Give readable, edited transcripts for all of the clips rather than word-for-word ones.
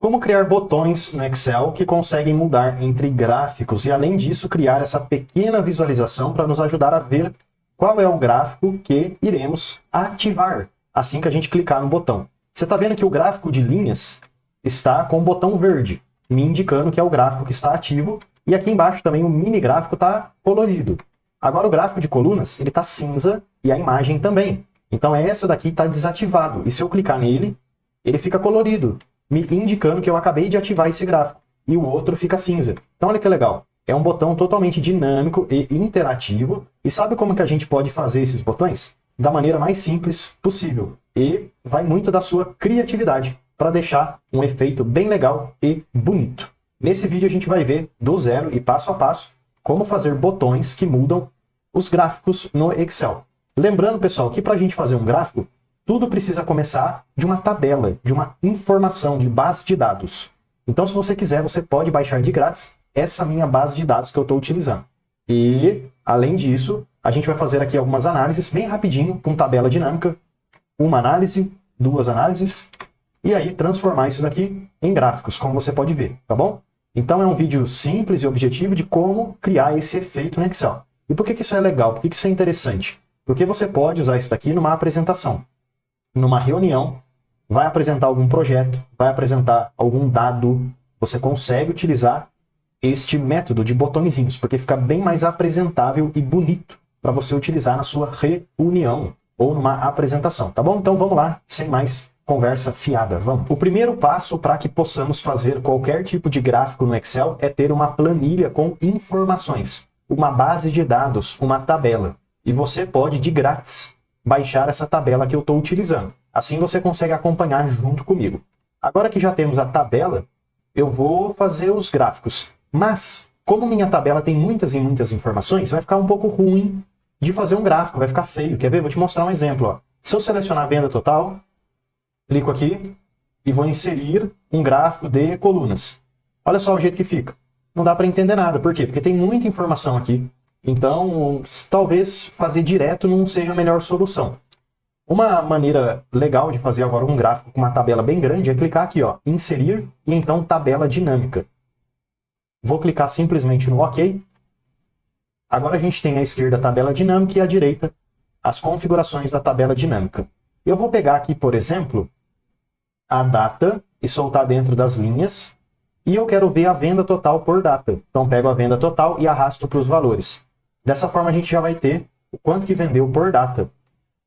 Como criar botões no Excel que conseguem mudar entre gráficos e, além disso, criar essa pequena visualização para nos ajudar a ver qual é o gráfico que iremos ativar assim que a gente clicar no botão. Você está vendo que o gráfico de linhas está com o botão verde, me indicando que é o gráfico que está ativo, e aqui embaixo também o mini gráfico está colorido. Agora o gráfico de colunas ele está cinza e a imagem também. Então essa daqui está desativado, e se eu clicar nele, ele fica colorido, me indicando que eu acabei de ativar esse gráfico, e o outro fica cinza. Então olha que legal, é um botão totalmente dinâmico e interativo, e sabe como que a gente pode fazer esses botões? Da maneira mais simples possível, e vai muito da sua criatividade, para deixar um efeito bem legal e bonito. Nesse vídeo a gente vai ver do zero e passo a passo como fazer botões que mudam os gráficos no Excel. Lembrando, pessoal, que para a gente fazer um gráfico, tudo precisa começar de uma tabela, de uma informação, de base de dados. Então, se você quiser, você pode baixar de grátis essa minha base de dados que eu estou utilizando. E, além disso, a gente vai fazer aqui algumas análises bem rapidinho, com tabela dinâmica, uma análise, duas análises, e aí transformar isso daqui em gráficos, como você pode ver, tá bom? Então é um vídeo simples e objetivo de como criar esse efeito no Excel. E por que isso é legal? Por que isso é interessante? Porque você pode usar isso daqui numa apresentação, numa reunião, vai apresentar algum projeto, vai apresentar algum dado, você consegue utilizar este método de botõezinhos, porque fica bem mais apresentável e bonito para você utilizar na sua reunião ou numa apresentação, tá bom? Então vamos lá, sem mais conversa fiada, vamos. O primeiro passo para que possamos fazer qualquer tipo de gráfico no Excel é ter uma planilha com informações, uma base de dados, uma tabela. E você pode, de grátis, baixar essa tabela que eu estou utilizando. Assim você consegue acompanhar junto comigo. Agora que já temos a tabela, eu vou fazer os gráficos. Mas, como minha tabela tem muitas e muitas informações, vai ficar um pouco ruim de fazer um gráfico, vai ficar feio. Quer ver? Vou te mostrar um exemplo. Ó. Se eu selecionar a venda total, clico aqui e vou inserir um gráfico de colunas. Olha só o jeito que fica. Não dá para entender nada. Por quê? Porque tem muita informação aqui. Então, talvez fazer direto não seja a melhor solução. Uma maneira legal de fazer agora um gráfico com uma tabela bem grande é clicar aqui, ó, inserir e então tabela dinâmica. Vou clicar simplesmente no OK. Agora a gente tem à esquerda a tabela dinâmica e à direita as configurações da tabela dinâmica. Eu vou pegar aqui, por exemplo, a data e soltar dentro das linhas. E eu quero ver a venda total por data. Então pego a venda total e arrasto para os valores. Dessa forma a gente já vai ter o quanto que vendeu por data,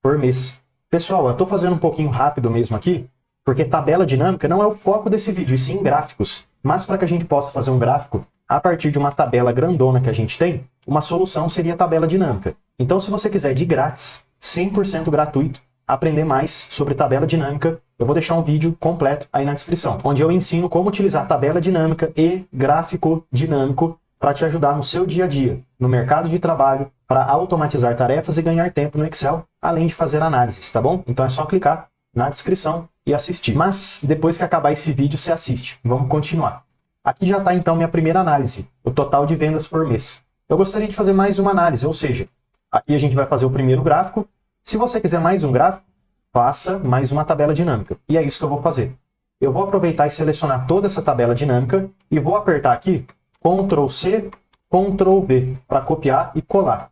por mês. Pessoal, eu estou fazendo um pouquinho rápido mesmo aqui, porque tabela dinâmica não é o foco desse vídeo, e sim gráficos. Mas para que a gente possa fazer um gráfico, a partir de uma tabela grandona que a gente tem, uma solução seria a tabela dinâmica. Então se você quiser de grátis, 100% gratuito, aprender mais sobre tabela dinâmica, eu vou deixar um vídeo completo aí na descrição, onde eu ensino como utilizar tabela dinâmica e gráfico dinâmico para te ajudar no seu dia a dia, no mercado de trabalho, para automatizar tarefas e ganhar tempo no Excel, além de fazer análises, tá bom? Então é só clicar na descrição e assistir. Mas depois que acabar esse vídeo, você assiste. Vamos continuar. Aqui já está então minha primeira análise, o total de vendas por mês. Eu gostaria de fazer mais uma análise, ou seja, aqui a gente vai fazer o primeiro gráfico. Se você quiser mais um gráfico, faça mais uma tabela dinâmica. E é isso que eu vou fazer. Eu vou aproveitar e selecionar toda essa tabela dinâmica e vou apertar aqui Ctrl C, Ctrl V para copiar e colar.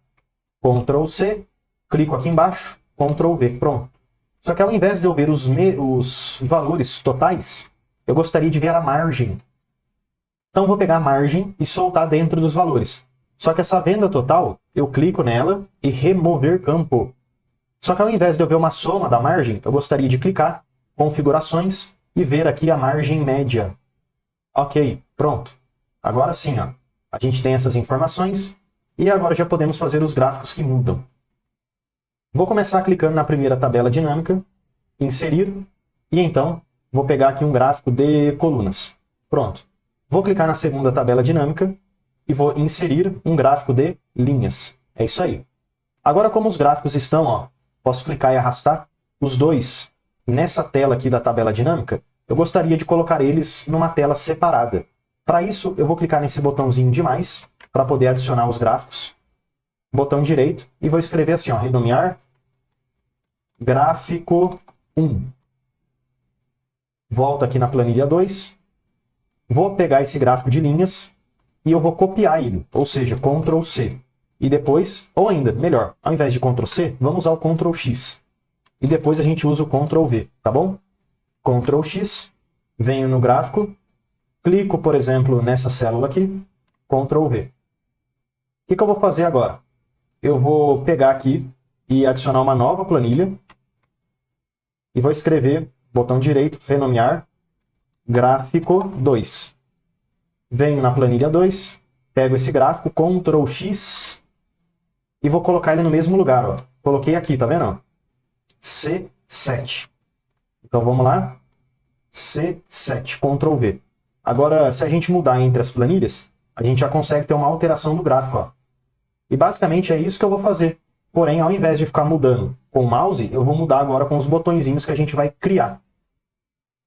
Ctrl C, clico aqui embaixo, Ctrl V, pronto. Só que ao invés de eu ver os valores totais, eu gostaria de ver a margem. Então vou pegar a margem e soltar dentro dos valores. Só que essa venda total, eu clico nela e remover campo. Só que ao invés de eu ver uma soma da margem, eu gostaria de clicar, configurações, e ver aqui a margem média. Ok, pronto. Agora sim, ó, a gente tem essas informações, e agora já podemos fazer os gráficos que mudam. Vou começar clicando na primeira tabela dinâmica, inserir, e então vou pegar aqui um gráfico de colunas. Pronto. Vou clicar na segunda tabela dinâmica, e vou inserir um gráfico de linhas. É isso aí. Agora como os gráficos estão, ó, posso clicar e arrastar os dois nessa tela aqui da tabela dinâmica, eu gostaria de colocar eles numa tela separada. Para isso, eu vou clicar nesse botãozinho de mais, para poder adicionar os gráficos. Botão direito, e vou escrever assim, ó, renomear, gráfico 1. Volto aqui na planilha 2, Vou pegar esse gráfico de linhas e eu vou copiar ele, ou seja, Ctrl C. E depois, ou ainda, melhor, ao invés de Ctrl C, vamos usar o Ctrl X. E depois a gente usa o Ctrl V, tá bom? Ctrl X, venho no gráfico, clico, por exemplo, nessa célula aqui, Ctrl V. O que eu vou fazer agora? Eu vou pegar aqui e adicionar uma nova planilha e vou escrever, botão direito, renomear, gráfico 2. Venho na planilha 2, pego esse gráfico, Ctrl X, e vou colocar ele no mesmo lugar. Ó. Coloquei aqui, tá vendo? C7. Então vamos lá. C7, Ctrl V. Agora, se a gente mudar entre as planilhas, a gente já consegue ter uma alteração do gráfico. Ó. E basicamente é isso que eu vou fazer. Porém, ao invés de ficar mudando com o mouse, eu vou mudar agora com os botõezinhos que a gente vai criar.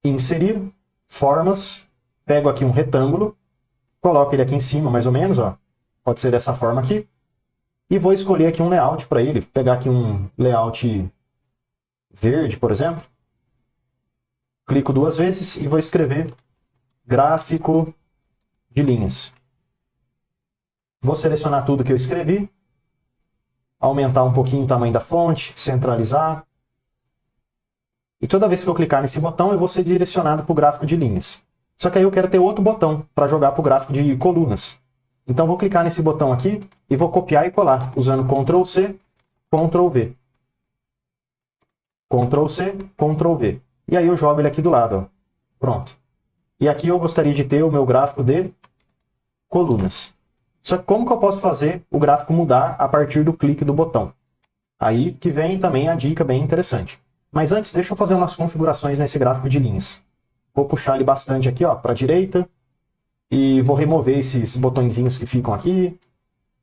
Inserir, formas, pego aqui um retângulo, coloco ele aqui em cima, mais ou menos, ó. Pode ser dessa forma aqui. E vou escolher aqui um layout para ele. Pegar aqui um layout verde, por exemplo. Clico 2 vezes e vou escrever gráfico de linhas. Vou selecionar tudo que eu escrevi. Aumentar um pouquinho o tamanho da fonte, centralizar. E toda vez que eu clicar nesse botão, eu vou ser direcionado para o gráfico de linhas. Só que aí eu quero ter outro botão para jogar para o gráfico de colunas. Então vou clicar nesse botão aqui e vou copiar e colar, usando Ctrl C, Ctrl V. Ctrl C, Ctrl V. E aí eu jogo ele aqui do lado. Ó. Pronto. E aqui eu gostaria de ter o meu gráfico de colunas. Só que como que eu posso fazer o gráfico mudar a partir do clique do botão? Aí que vem também a dica bem interessante. Mas antes, deixa eu fazer umas configurações nesse gráfico de linhas. Vou puxar ele bastante aqui para a direita. E vou remover esses botõezinhos que ficam aqui.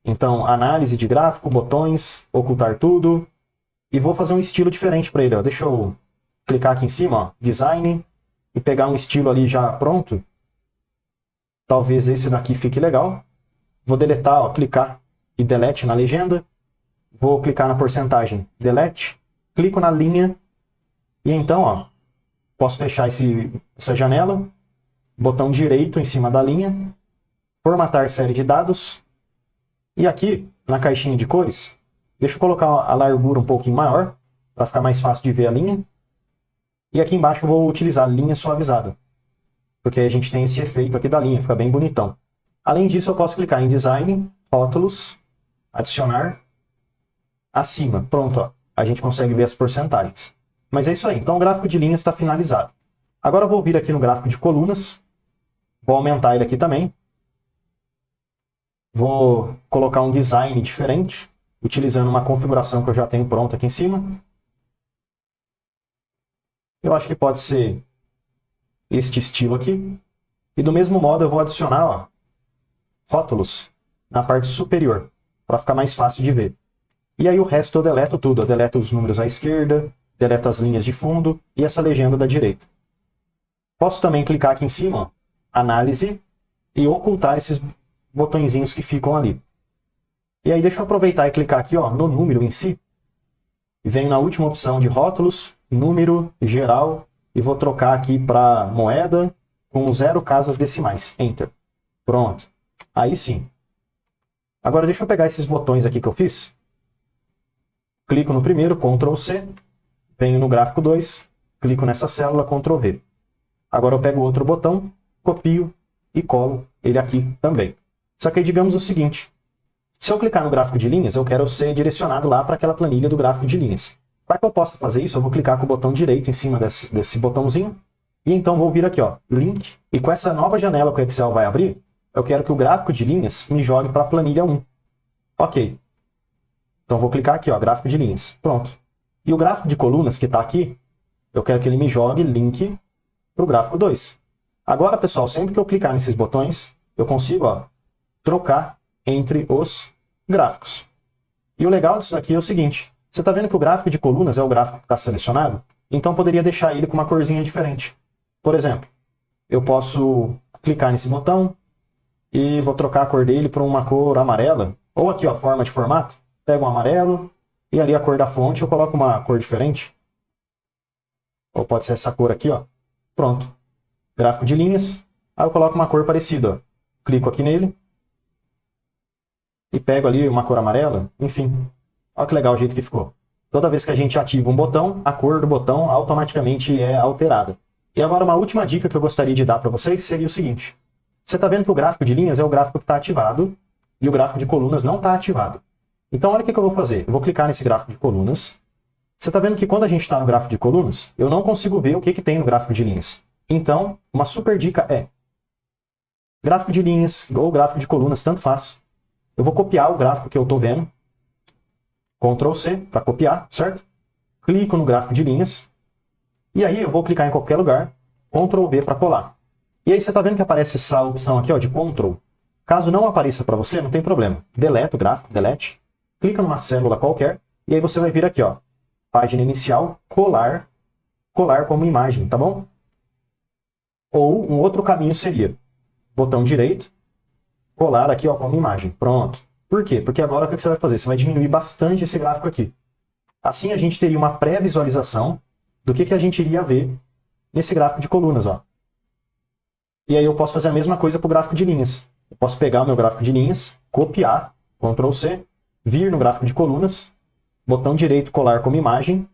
Então, análise de gráfico, botões, ocultar tudo. E vou fazer um estilo diferente para ele. Ó. Deixa eu clicar aqui em cima, ó, design, e pegar um estilo ali já pronto. Talvez esse daqui fique legal. Vou deletar, ó, clicar e delete na legenda. Vou clicar na porcentagem, delete. Clico na linha. E então, ó, posso fechar essa janela. Botão direito em cima da linha, formatar série de dados, e aqui, na caixinha de cores, deixa eu colocar a largura um pouquinho maior, para ficar mais fácil de ver a linha, e aqui embaixo eu vou utilizar linha suavizada, porque aí a gente tem esse efeito aqui da linha, fica bem bonitão. Além disso, eu posso clicar em Design, Rótulos, Adicionar, Acima, pronto, ó, a gente consegue ver as porcentagens. Mas é isso aí, então o gráfico de linhas está finalizado. Agora eu vou vir aqui no gráfico de colunas, vou aumentar ele aqui também. Vou colocar um design diferente, utilizando uma configuração que eu já tenho pronta aqui em cima. Eu acho que pode ser este estilo aqui. E do mesmo modo eu vou adicionar, ó, rótulos na parte superior, para ficar mais fácil de ver. E aí o resto eu deleto tudo. Eu deleto os números à esquerda, deleto as linhas de fundo e essa legenda da direita. Posso também clicar aqui em cima, ó, análise, e ocultar esses botõezinhos que ficam ali. E aí deixa eu aproveitar e clicar aqui, ó, no número em si. E venho na última opção de rótulos, número, geral, e vou trocar aqui para moeda com 0 casas decimais. Enter. Pronto. Aí sim. Agora deixa eu pegar esses botões aqui que eu fiz. Clico no primeiro, Ctrl C. Venho no gráfico 2, clico nessa célula, Ctrl V. Agora eu pego outro botão, copio e colo ele aqui também. Só que aí digamos o seguinte, se eu clicar no gráfico de linhas, eu quero ser direcionado lá para aquela planilha do gráfico de linhas. Para que eu possa fazer isso, eu vou clicar com o botão direito em cima desse botãozinho, e então vou vir aqui, ó, Link, e com essa nova janela que o Excel vai abrir, eu quero que o gráfico de linhas me jogue para a planilha 1. Ok. Então vou clicar aqui, ó, gráfico de linhas. Pronto. E o gráfico de colunas que está aqui, eu quero que ele me jogue link para o gráfico 2. Agora, pessoal, sempre que eu clicar nesses botões, eu consigo, ó, trocar entre os gráficos. E o legal disso aqui é o seguinte, você está vendo que o gráfico de colunas é o gráfico que está selecionado? Então eu poderia deixar ele com uma corzinha diferente. Por exemplo, eu posso clicar nesse botão e vou trocar a cor dele para uma cor amarela. Ou aqui, ó, forma de formato, pego um amarelo e ali a cor da fonte eu coloco uma cor diferente. Ou pode ser essa cor aqui, ó. Pronto. Gráfico de linhas. Aí eu coloco uma cor parecida, ó. Clico aqui nele e pego ali uma cor amarela, enfim. Olha que legal o jeito que ficou. Toda vez que a gente ativa um botão, a cor do botão automaticamente é alterada. E agora uma última dica que eu gostaria de dar para vocês seria o seguinte. Você está vendo que o gráfico de linhas é o gráfico que está ativado e o gráfico de colunas não está ativado. Então olha o que eu vou fazer. Eu vou clicar nesse gráfico de colunas. Você está vendo que quando a gente está no gráfico de colunas, eu não consigo ver o que tem no gráfico de linhas. Então, uma super dica é gráfico de linhas ou gráfico de colunas, tanto faz. Eu vou copiar o gráfico que eu estou vendo. Ctrl C para copiar, certo? Clico no gráfico de linhas. E aí eu vou clicar em qualquer lugar. Ctrl V para colar. E aí você está vendo que aparece essa opção aqui, ó, de Ctrl. Caso não apareça para você, não tem problema. Deleta o gráfico, delete. Clica numa célula qualquer. E aí você vai vir aqui, ó. Página inicial, colar. Colar como imagem, tá bom? Ou um outro caminho seria botão direito, colar aqui, ó, como imagem. Pronto. Por quê? Porque agora o que você vai fazer? Você vai diminuir bastante esse gráfico aqui. Assim a gente teria uma pré-visualização do que a gente iria ver nesse gráfico de colunas, ó. E aí eu posso fazer a mesma coisa para o gráfico de linhas. Eu posso pegar o meu gráfico de linhas, copiar, Ctrl C, vir no gráfico de colunas, botão direito, colar como imagem,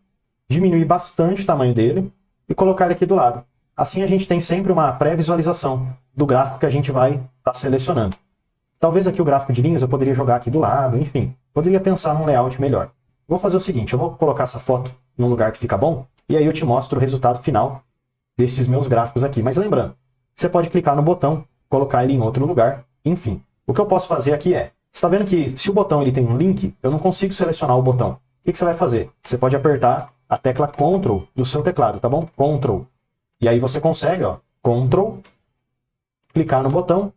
diminuir bastante o tamanho dele e colocar ele aqui do lado. Assim a gente tem sempre uma pré-visualização do gráfico que a gente vai estar selecionando. Talvez aqui o gráfico de linhas eu poderia jogar aqui do lado, enfim. Poderia pensar num layout melhor. Vou fazer o seguinte, eu vou colocar essa foto num lugar que fica bom, e aí eu te mostro o resultado final desses meus gráficos aqui. Mas lembrando, você pode clicar no botão, colocar ele em outro lugar, enfim. O que eu posso fazer aqui é, você está vendo que se o botão ele tem um link, eu não consigo selecionar o botão. O que você vai fazer? Você pode apertar a tecla Ctrl do seu teclado, tá bom? Ctrl. E aí você consegue, ó, Ctrl, clicar no botão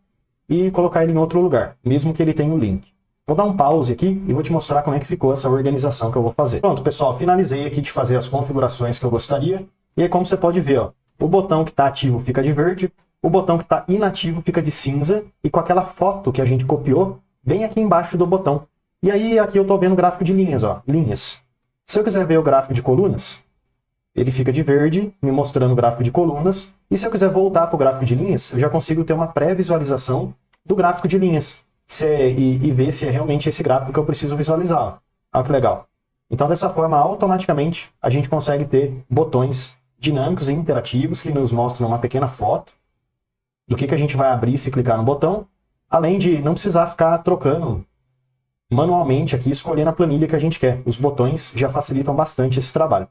e colocar ele em outro lugar, mesmo que ele tenha o link. Vou dar um pause aqui e vou te mostrar como é que ficou essa organização que eu vou fazer. Pronto, pessoal, finalizei aqui de fazer as configurações que eu gostaria. E aí, como você pode ver, ó, o botão que está ativo fica de verde, o botão que está inativo fica de cinza, e com aquela foto que a gente copiou, bem aqui embaixo do botão. E aí, aqui eu estou vendo o gráfico de linhas, ó, linhas. Se eu quiser ver o gráfico de colunas, ele fica de verde, me mostrando o gráfico de colunas. E se eu quiser voltar para o gráfico de linhas, eu já consigo ter uma pré-visualização do gráfico de linhas. E ver se é realmente esse gráfico que eu preciso visualizar. Ó. Olha que legal. Então, dessa forma, automaticamente, a gente consegue ter botões dinâmicos e interativos que nos mostram uma pequena foto do que a gente vai abrir se clicar no botão, além de não precisar ficar trocando manualmente aqui, escolhendo a planilha que a gente quer. Os botões já facilitam bastante esse trabalho.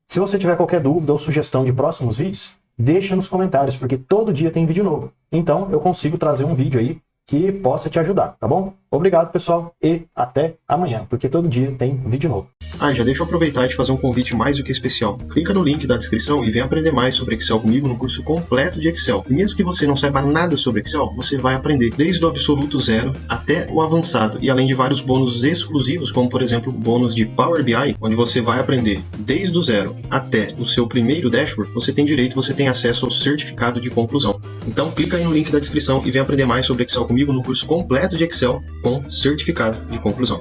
Se você tiver qualquer dúvida ou sugestão de próximos vídeos, deixa nos comentários, porque todo dia tem vídeo novo. Então, eu consigo trazer um vídeo aí que possa te ajudar, tá bom? Obrigado, pessoal, e até amanhã, porque todo dia tem vídeo novo. Já deixa eu aproveitar e te fazer um convite mais do que especial. Clica no link da descrição e vem aprender mais sobre Excel comigo no curso completo de Excel. E mesmo que você não saiba nada sobre Excel, você vai aprender desde o absoluto zero até o avançado, e além de vários bônus exclusivos, como por exemplo o bônus de Power BI, onde você vai aprender desde o zero até o seu primeiro dashboard, você tem acesso ao certificado de conclusão. Então clica aí no link da descrição e vem aprender mais sobre Excel comigo no curso completo de Excel com certificado de conclusão.